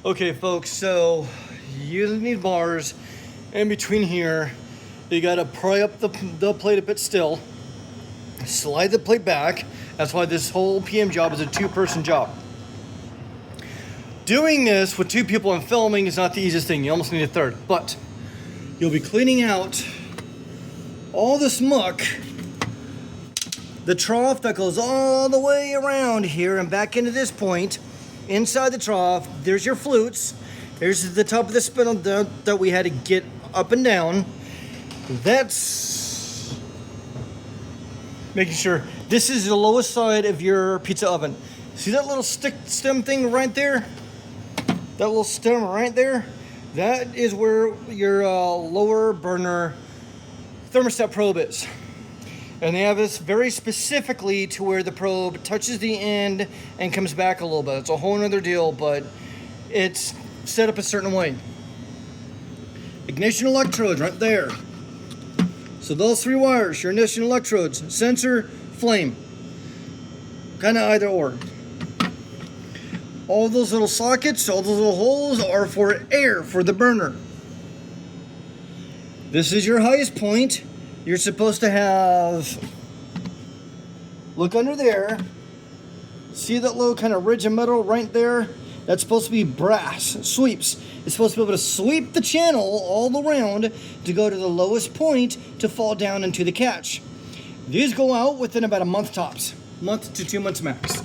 Okay, folks, so you need bars in between here. You gotta pry up the plate a bit still, slide the plate back. That's why this whole PM job is a two-person job. Doing this with two people and filming is not the easiest thing. You almost need a third, but you'll be cleaning out all this muck, the trough that goes all the way around here and back into this point. Inside the trough, there's your flutes. There's the top of the spindle that we had to get up and down. That's making sure this is the lowest side of your pizza oven. See that little stem thing right there? That little stem right there? That is where your lower burner thermostat probe is. And they have this very specifically to where the probe touches the end and comes back a little bit. It's a whole nother deal, but it's set up a certain way. Ignition electrodes right there. So those three wires, your ignition electrodes, sensor, flame. Kind of either or. All those little sockets, all those little holes are for air, for the burner. This is your highest point. You're supposed to have, look under there, see that little kind of ridge of metal right there? That's supposed to be brass, sweeps. It's supposed to be able to sweep the channel all around to go to the lowest point to fall down into the catch. These go out within about a month tops, month to 2 months max.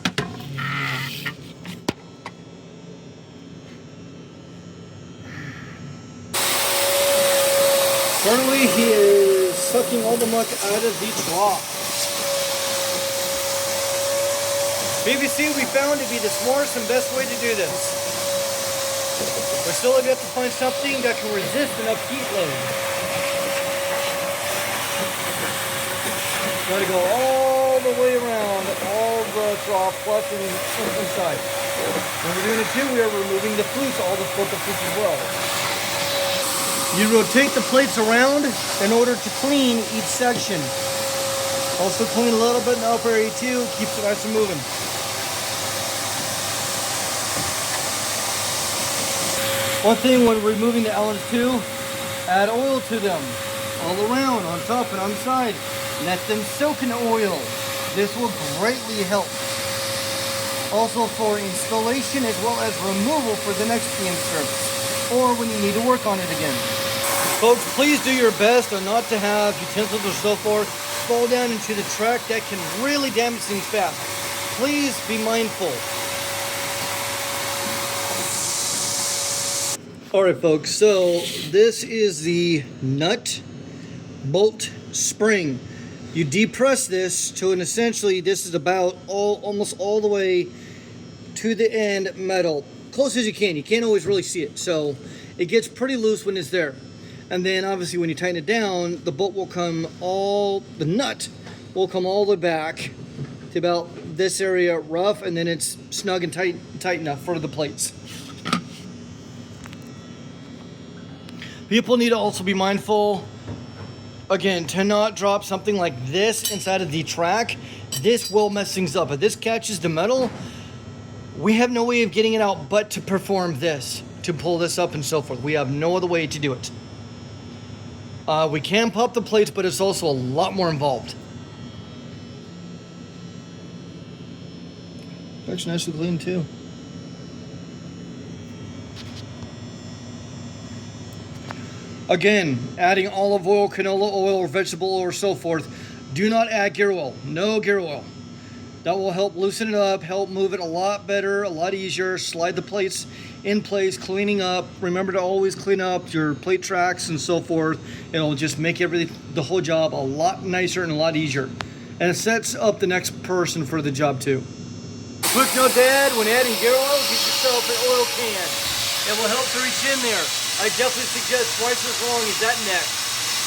Currently he is sucking all the muck out of the trough. PVC we found to be the smartest and best way to do this. We still have yet to find something that can resist enough heat load. Got to go all the way around all the trough plus inside. When we're doing it too, we are removing the flutes, all the flutes as well. You rotate the plates around in order to clean each section. Also clean a little bit in the upper area too, keeps it nice and moving. One thing when removing the Allens too, add oil to them. All around, on top and on the side. Let them soak in oil. This will greatly help. Also for installation as well as removal for the next PM service. Or when you need to work on it again. Folks, please do your best on not to have utensils or so forth fall down into the track. That can really damage things fast. Please be mindful. Alright folks, so this is the nut bolt spring. You depress this to an essentially, this is about almost all the way to the end metal. Close as you can. You can't always really see it. So it gets pretty loose when it's there. And then obviously when you tighten it down, the bolt will come the nut will come all the way back to about this area rough, and then it's snug and tight enough for the plates. People need to also be mindful, again, to not drop something like this inside of the track. This will mess things up. If this catches the metal, we have no way of getting it out but to perform this, to pull this up and so forth. We have no other way to do it. We can pop the plates, but it's also a lot more involved. Looks nicely clean too. Again, adding olive oil, canola oil, or vegetable oil, or so forth. Do not add gear oil. No gear oil. That will help loosen it up, help move it a lot better, a lot easier. Slide the plates in place, cleaning up. Remember to always clean up your plate tracks and so forth. It'll just make the whole job a lot nicer and a lot easier. And it sets up the next person for the job too. Quick note to add, when adding gear oil, get yourself an oil can. It will help to reach in there. I definitely suggest twice as long as that neck.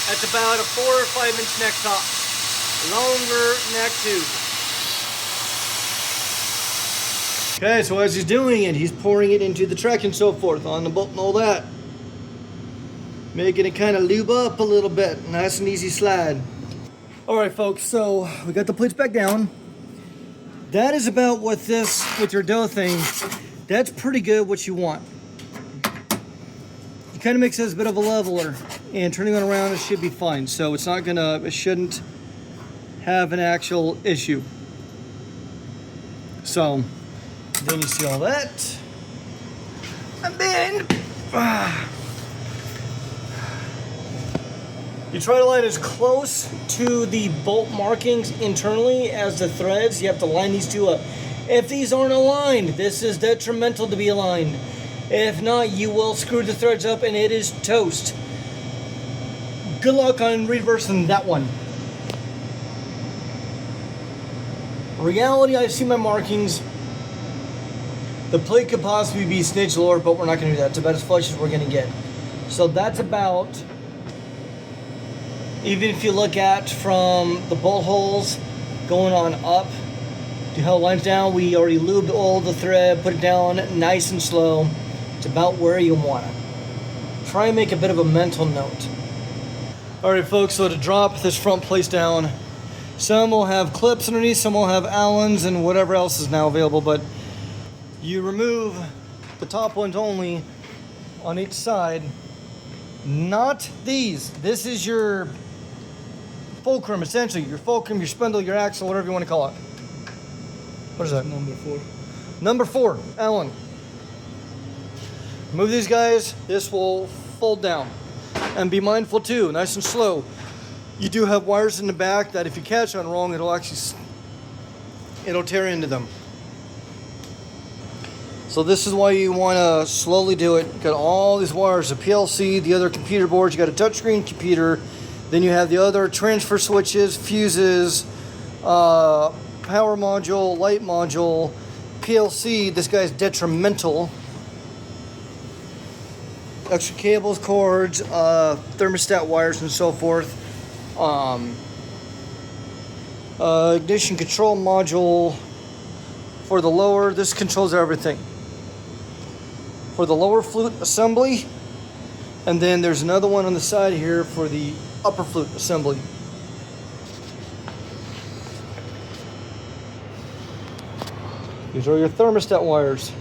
That's about a 4 or 5 inch neck top. Longer neck tube. Okay, so as he's doing it, he's pouring it into the track and so forth on the bolt and all that. Making it kind of lube up a little bit. Nice and easy slide. Alright folks, so we got the plates back down. That is about what this, with your dough thing, that's pretty good what you want. kind of makes it as a bit of a leveler, and turning it around, it should be fine. So it's not gonna, it shouldn't have an actual issue. So then you see all that, and then you try to line as close to the bolt markings internally as the threads. You have to line these two up. If these aren't aligned, this is detrimental to be aligned. If not, you will screw the threads up and it is toast. Good luck on reversing that one. Reality, I see my markings. The plate could possibly be snitch lower, but we're not going to do that. It's about as flush as we're going to get. So that's about, even if you look at from the bolt holes going on up to how it lines down, we already lubed all the thread, put it down nice and slow. It's about where you want it. Try and make a bit of a mental note. All right, folks, so to drop this front plate down, some will have clips underneath, some will have Allens and whatever else is now available, but you remove the top ones only on each side, not these. This is your fulcrum, essentially. Your fulcrum, your spindle, your axle, whatever you want to call it. What is that? Number 4. Number 4, Allen. Move these guys, this will fold down. And be mindful too, nice and slow. You do have wires in the back that if you catch on wrong, it'll tear into them. So this is why you want to slowly do it. Got all these wires, the PLC, the other computer boards. You got a touchscreen computer. Then you have the other transfer switches, fuses, power module, light module, PLC. This guy's detrimental. Extra cables, cords, thermostat wires, and so forth. Ignition control module for the lower. This controls everything. For the lower flute assembly, and then there's another one on the side here for the upper flute assembly. These are your thermostat wires.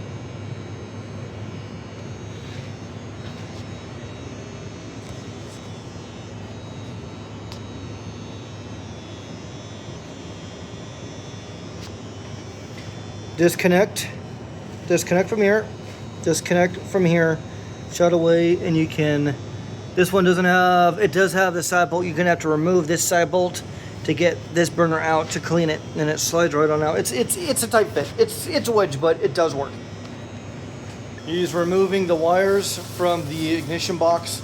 Disconnect from here, disconnect from here, shut away, and you can, this one does have the side bolt. You're gonna have to remove this side bolt to get this burner out to clean it, and it slides right on out. It's a tight fit. It's a wedge, but it does work. He's removing the wires from the ignition box.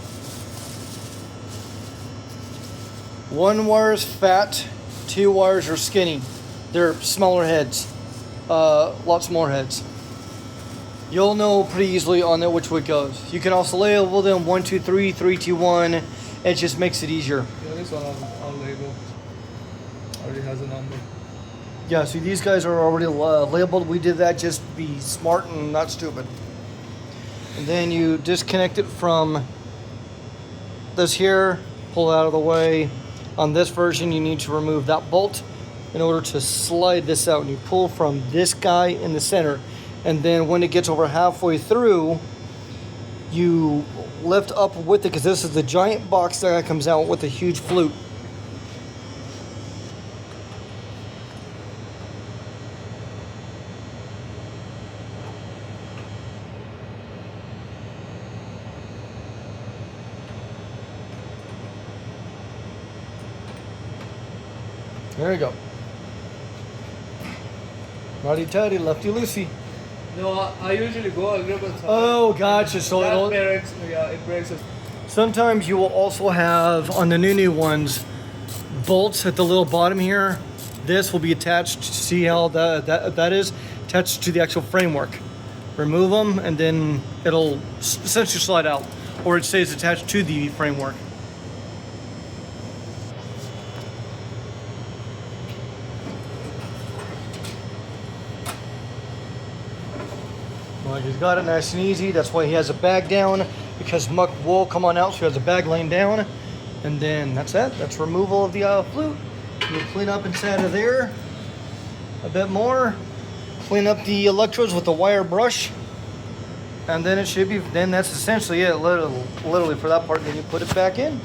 One wire is fat, 2 wires are skinny. They're smaller heads. Lots more heads. You'll know pretty easily on there which way it goes. You can also label them 1, 2, 3, 3, 2, 1. It just makes it easier. Yeah, this one I'll label. Already has a number. Yeah, see, these guys are already labeled. We did that just to be smart and not stupid. And then you disconnect it from this here, pull it out of the way. On this version, you need to remove that bolt in order to slide this out, and you pull from this guy in the center, and then when it gets over halfway through, you lift up with it, because this is the giant box that comes out with a huge flute. There you go. Righty tighty, lefty loosey. No, I usually go a little bit. Oh, gotcha. So it breaks it. Sometimes you will also have on the new ones bolts at the little bottom here. This will be attached. See how that is attached to the actual framework. Remove them, and then it'll essentially slide out, or it stays attached to the framework. Well, he's got it nice and easy. That's why he has a bag down, because muck will come on out, so he has a bag laying down. And then that's it. That's removal of the flute. We'll clean up inside of there a bit more. Clean up the electrodes with the wire brush. And then it should be, then that's essentially it, literally for that part. Then you put it back in.